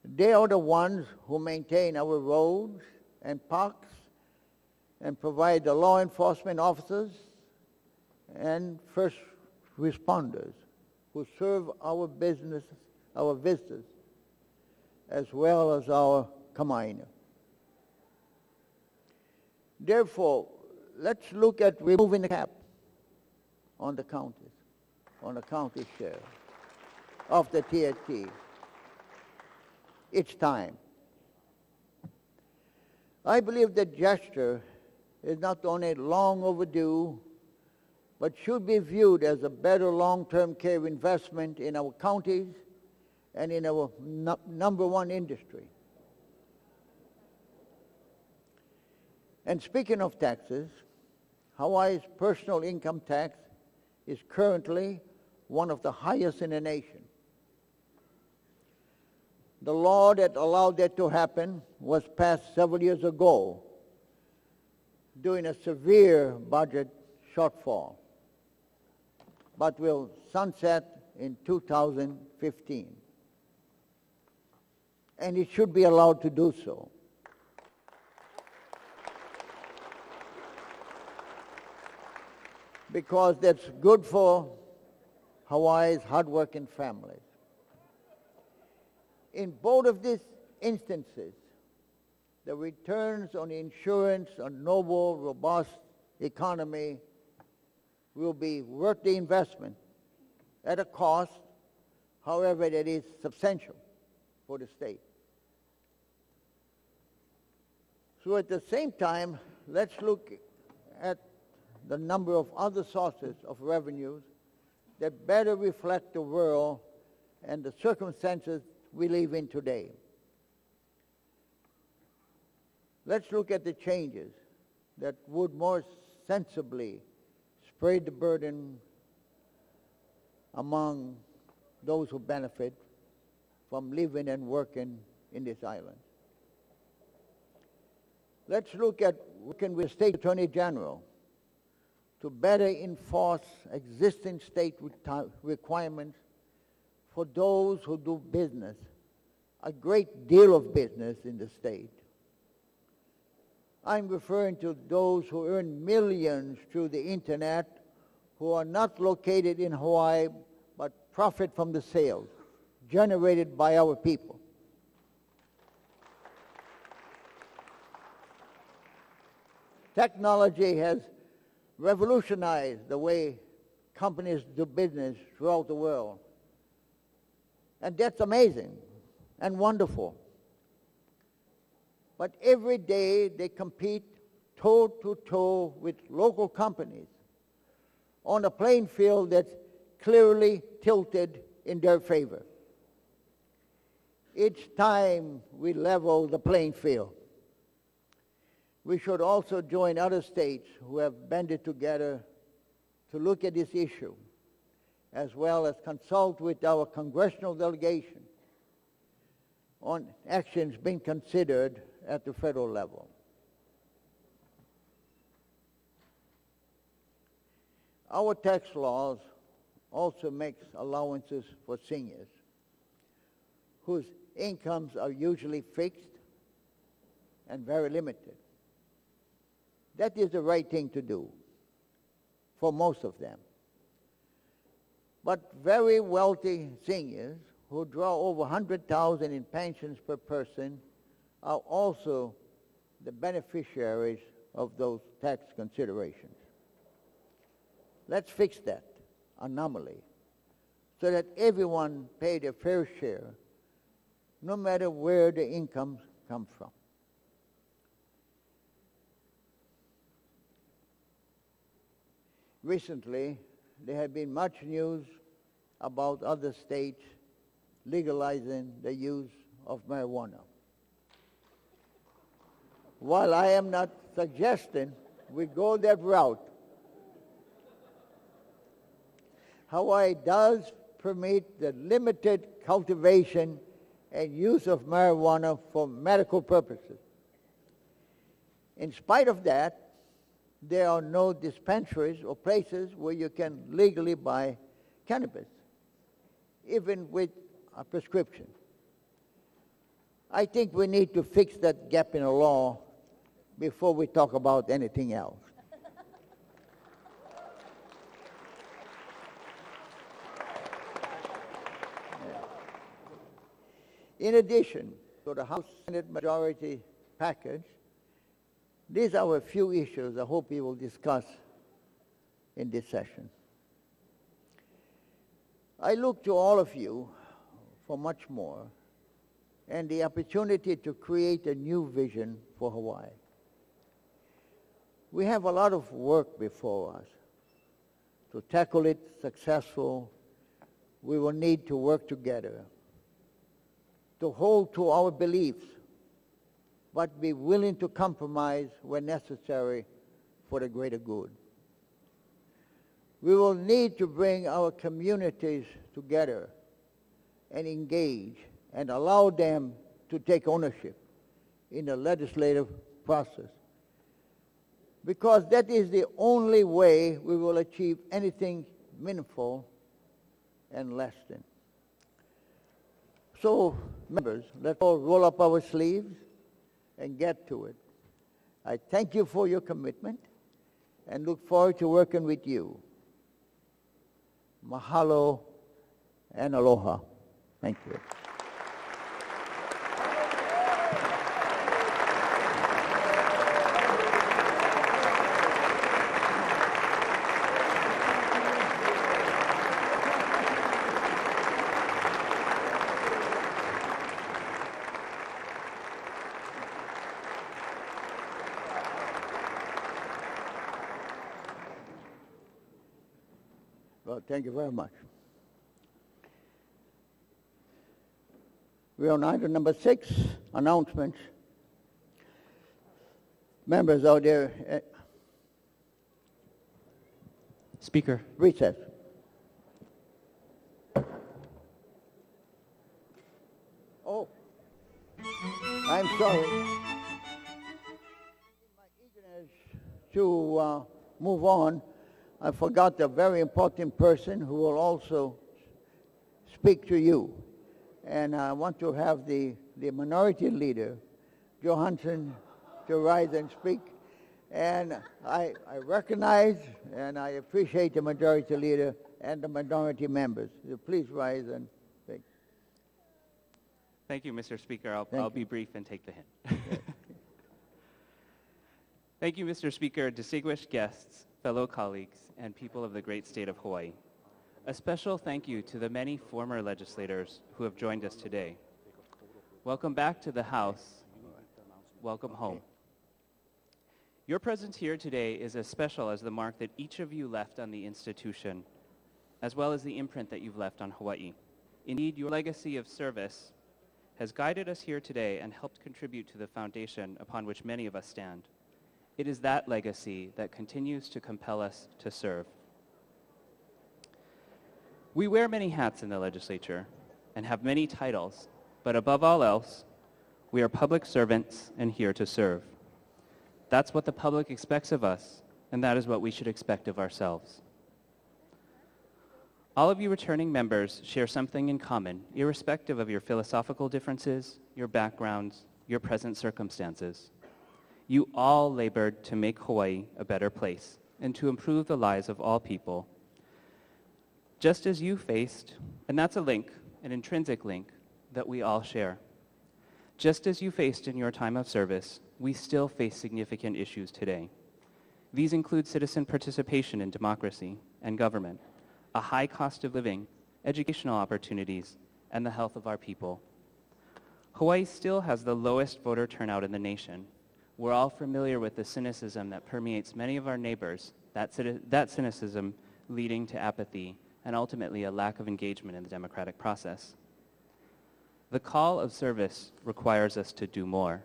They are the ones who maintain our roads and parks and provide the law enforcement officers and first responders who serve our business, our visitors, as well as our kamaina. Therefore, let's look at removing the cap on the counties, on the county share of the TST. It's time. I believe that gesture is not only long overdue, but should be viewed as a better long-term care investment in our counties and in our number one industry. And speaking of taxes, Hawaii's personal income tax is currently one of the highest in the nation. The law that allowed that to happen was passed several years ago during a severe budget shortfall, but will sunset in 2015. And it should be allowed to do so. Because that's good for Hawaii's hardworking families. In both of these instances, the returns on insurance, a noble, robust economy will be worth the investment at a cost, however, that is substantial for the state. So at the same time, let's look at the number of other sources of revenues that better reflect the world and the circumstances we live in today. Let's look at the changes that would more sensibly spread the burden among those who benefit from living and working in this island. Let's look at working with State Attorney General to better enforce existing state requirements for those who do business, a great deal of business in the state. I'm referring to those who earn millions through the internet, who are not located in Hawaii, but profit from the sales generated by our people. Technology has revolutionized the way companies do business throughout the world. And that's amazing and wonderful. But every day they compete toe-to-toe with local companies on a playing field that's clearly tilted in their favor. It's time we level the playing field. We should also join other states who have banded together to look at this issue, as well as consult with our congressional delegation on actions being considered at the federal level. Our tax laws also makes allowances for seniors whose incomes are usually fixed and very limited. That is the right thing to do for most of them. But very wealthy seniors who draw over $100,000 in pensions per person are also the beneficiaries of those tax considerations. Let's fix that anomaly so that everyone pay their fair share, no matter where the incomes come from. Recently, there have been much news about other states legalizing the use of marijuana. While I am not suggesting we go that route, Hawaii does permit the limited cultivation and use of marijuana for medical purposes. In spite of that, there are no dispensaries or places where you can legally buy cannabis, even with a prescription. I think we need to fix that gap in the law before we talk about anything else. In addition to the House Senate majority package, these are a few issues I hope we will discuss in this session. I look to all of you for much more and the opportunity to create a new vision for Hawaii. We have a lot of work before us. To tackle it successful, we will need to work together, to hold to our beliefs, but be willing to compromise when necessary for the greater good. We will need to bring our communities together and engage and allow them to take ownership in the legislative process, because that is the only way we will achieve anything meaningful and lasting. So, members, let's all roll up our sleeves and get to it. I thank you for your commitment and look forward to working with you. Mahalo and aloha. Thank you. Well, thank you very much. We're on item number 6, announcements. Members out there, Speaker. recess. Oh, I'm sorry. In my eagerness to move on, I forgot a very important person who will also speak to you. And I want to have the minority leader, Johansson, to rise and speak. And I recognize and I appreciate the majority leader and the minority members. So please rise and speak. Thank you, Mr. Speaker. I'll Thank be brief and take the hint. Thank you, Mr. Speaker, distinguished guests, fellow colleagues, and people of the great state of Hawaii. A special thank you to the many former legislators who have joined us today. Welcome back to the House. Welcome home. Your presence here today is as special as the mark that each of you left on the institution, as well as the imprint that you've left on Hawaii. Indeed, your legacy of service has guided us here today and helped contribute to the foundation upon which many of us stand. It is that legacy that continues to compel us to serve. We wear many hats in the legislature and have many titles, but above all else, we are public servants and here to serve. That's what the public expects of us, and that is what we should expect of ourselves. All of you returning members share something in common, irrespective of your philosophical differences, your backgrounds, your present circumstances. You all labored to make Hawaii a better place and to improve the lives of all people. Just as you faced, and that's a link, an intrinsic link, that we all share. Just as you faced in your time of service, we still face significant issues today. These include citizen participation in democracy and government, a high cost of living, educational opportunities, and the health of our people. Hawaii still has the lowest voter turnout in the nation. We're all familiar with the cynicism that permeates many of our neighbors, that cynicism leading to apathy and ultimately a lack of engagement in the democratic process. The call of service requires us to do more,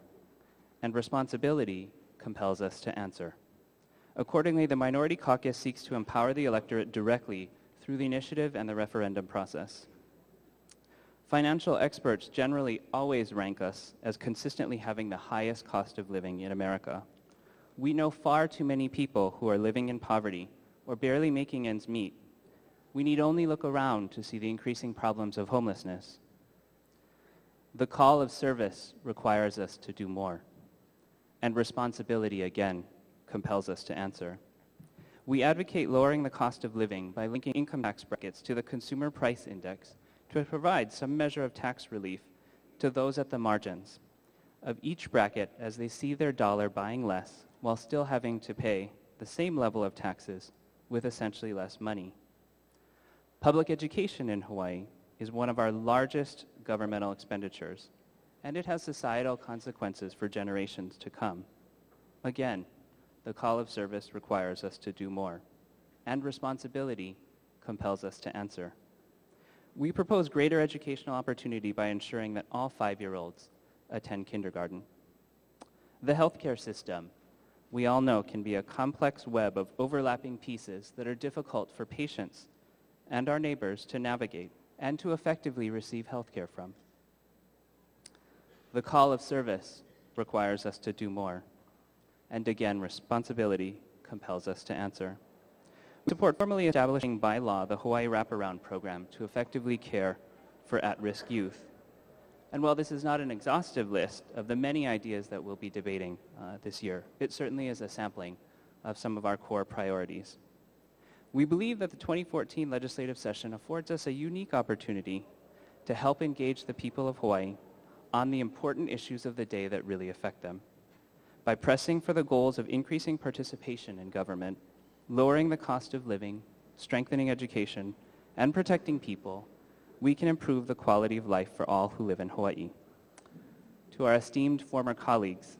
and responsibility compels us to answer. Accordingly, the Minority Caucus seeks to empower the electorate directly through the initiative and the referendum process. Financial experts generally always rank us as consistently having the highest cost of living in America. We know far too many people who are living in poverty or barely making ends meet. We need only look around to see the increasing problems of homelessness. The call of service requires us to do more, and responsibility again compels us to answer. We advocate lowering the cost of living by linking income tax brackets to the Consumer Price Index to provide some measure of tax relief to those at the margins of each bracket as they see their dollar buying less while still having to pay the same level of taxes with essentially less money. Public education in Hawaii is one of our largest governmental expenditures, and it has societal consequences for generations to come. Again, the call of service requires us to do more, and responsibility compels us to answer. We propose greater educational opportunity by ensuring that all 5-year-olds attend kindergarten. The healthcare system, we all know, can be a complex web of overlapping pieces that are difficult for patients and our neighbors to navigate and to effectively receive healthcare from. The call of service requires us to do more, and again, responsibility compels us to answer. We support formally establishing by law the Hawaii Wraparound Program to effectively care for at-risk youth. And while this is not an exhaustive list of the many ideas that we'll be debating this year, it certainly is a sampling of some of our core priorities. We believe that the 2014 legislative session affords us a unique opportunity to help engage the people of Hawaii on the important issues of the day that really affect them. By pressing for the goals of increasing participation in government, lowering the cost of living, strengthening education, and protecting people, we can improve the quality of life for all who live in Hawaii. To our esteemed former colleagues,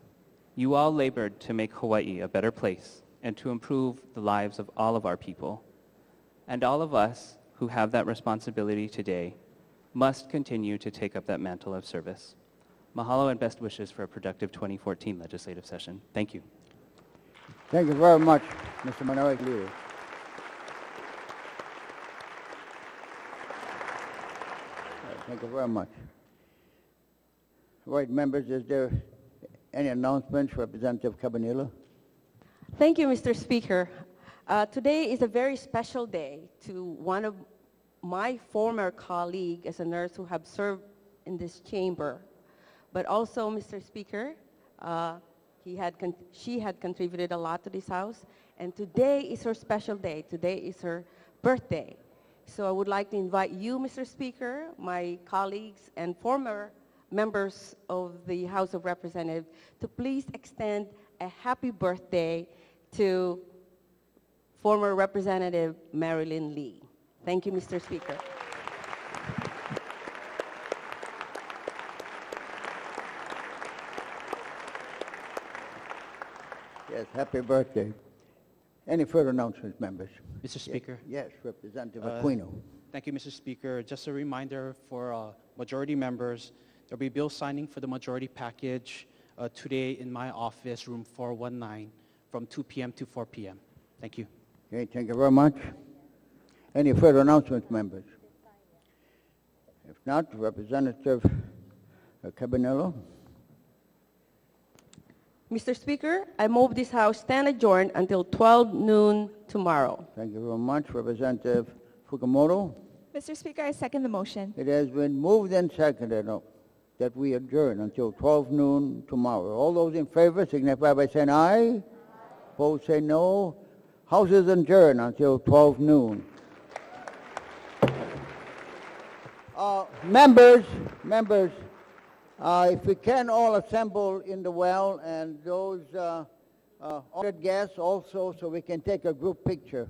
you all labored to make Hawaii a better place and to improve the lives of all of our people. And all of us who have that responsibility today must continue to take up that mantle of service. Mahalo and best wishes for a productive 2014 legislative session. Thank you. Thank you very much, Mr. Minority Leader. Thank you very much. All right, members, is there any announcements, Representative Cabanilla? Thank you, Mr. Speaker. Today is a very special day to one of my former colleagues as a nurse who have served in this chamber. But also, Mr. Speaker, she had contributed a lot to this House, and today is her special day. Today is her birthday. So I would like to invite you, Mr. Speaker, my colleagues, and former members of the House of Representatives to please extend a happy birthday to former Representative Marilyn Lee. Thank you, Mr. Speaker. Yes, happy birthday. Any further announcements, members? Mr. Speaker. Yes, Representative Aquino. Thank you, Mr. Speaker. Just a reminder for majority members, there'll be bill signing for the majority package today in my office, room 419, from 2 p.m. to 4 p.m. Thank you. Okay, thank you very much. Any further announcements, members? If not, Representative Cabanillo. Mr. Speaker, I move this House stand adjourned until 12 noon tomorrow. Thank you very much, Representative Fukumoto. Mr. Speaker, I second the motion. It has been moved and seconded that we adjourn until 12 noon tomorrow. All those in favor signify by saying aye. Opposed say no. House is adjourned until 12 noon. Members, if we can all assemble in the well, and those honored guests also, so we can take a group picture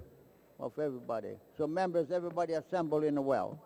of everybody. So members, everybody assemble in the well.